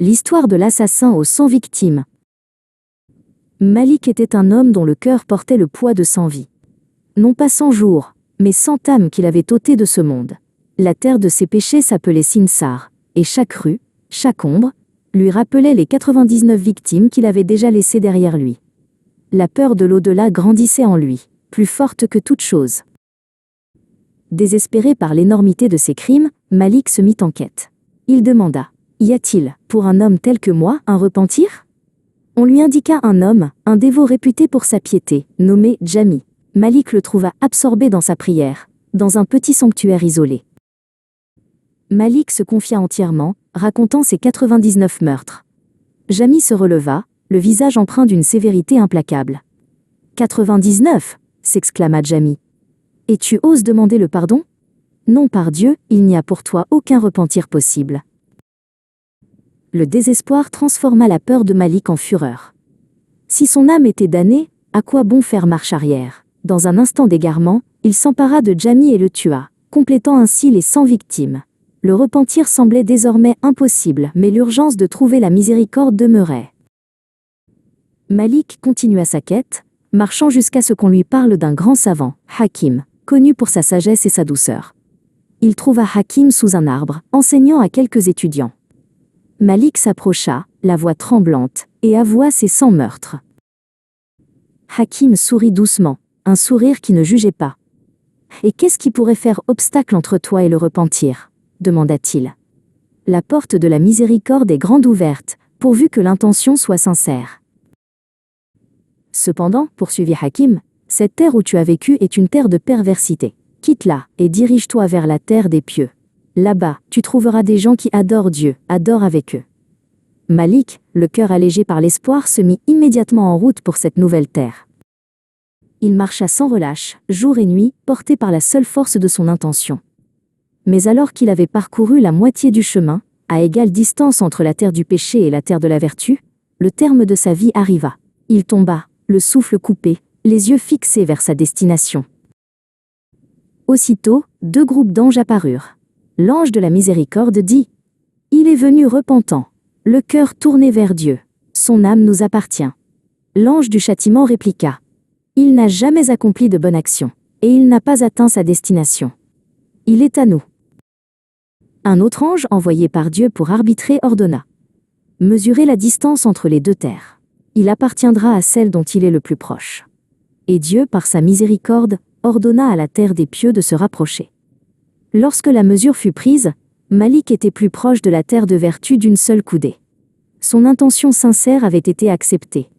L'histoire de l'assassin aux 100 victimes. Malik était un homme dont le cœur portait le poids de 100 vies. Non pas 100 jours, mais 100 âmes qu'il avait ôtées de ce monde. La terre de ses péchés s'appelait Sinsar, et chaque rue, chaque ombre, lui rappelait les 99 victimes qu'il avait déjà laissées derrière lui. La peur de l'au-delà grandissait en lui, plus forte que toute chose. Désespéré par l'énormité de ses crimes, Malik se mit en quête. Il demanda: y a-t-il, pour un homme tel que moi, un repentir? On lui indiqua un homme, un dévot réputé pour sa piété, nommé Jami. Malik le trouva absorbé dans sa prière, dans un petit sanctuaire isolé. Malik se confia entièrement, racontant ses 99 meurtres. Jami se releva, le visage empreint d'une sévérité implacable. 99 s'exclama Jami. Et tu oses demander le pardon? Non, par Dieu, il n'y a pour toi aucun repentir possible. Le désespoir transforma la peur de Malik en fureur. Si son âme était damnée, à quoi bon faire marche arrière? Dans un instant d'égarement, il s'empara de Jami et le tua, complétant ainsi les 100 victimes. Le repentir semblait désormais impossible, mais l'urgence de trouver la miséricorde demeurait. Malik continua sa quête, marchant jusqu'à ce qu'on lui parle d'un grand savant, Hakim, connu pour sa sagesse et sa douceur. Il trouva Hakim sous un arbre, enseignant à quelques étudiants. Malik s'approcha, la voix tremblante, et avoua ses 100 meurtres. Hakim sourit doucement, un sourire qui ne jugeait pas. « Et qu'est-ce qui pourrait faire obstacle entre toi et le repentir ?» demanda-t-il. « La porte de la miséricorde est grande ouverte, pourvu que l'intention soit sincère. » Cependant, poursuivit Hakim, cette terre où tu as vécu est une terre de perversité. Quitte-la, et dirige-toi vers la terre des pieux. Là-bas, tu trouveras des gens qui adorent Dieu, adorent avec eux. Malik, le cœur allégé par l'espoir, se mit immédiatement en route pour cette nouvelle terre. Il marcha sans relâche, jour et nuit, porté par la seule force de son intention. Mais alors qu'il avait parcouru la moitié du chemin, à égale distance entre la terre du péché et la terre de la vertu, le terme de sa vie arriva. Il tomba, le souffle coupé, les yeux fixés vers sa destination. Aussitôt, 2 groupes d'anges apparurent. L'ange de la miséricorde dit: « Il est venu repentant, le cœur tourné vers Dieu, son âme nous appartient. » L'ange du châtiment répliqua: « Il n'a jamais accompli de bonne action, et il n'a pas atteint sa destination. Il est à nous. » Un autre ange envoyé par Dieu pour arbitrer ordonna: « Mesurez la distance entre les 2 terres. Il appartiendra à celle dont il est le plus proche. » Et Dieu, par sa miséricorde, ordonna à la terre des pieux de se rapprocher. Lorsque la mesure fut prise, Malik était plus proche de la terre de vertu d'une seule coudée. Son intention sincère avait été acceptée,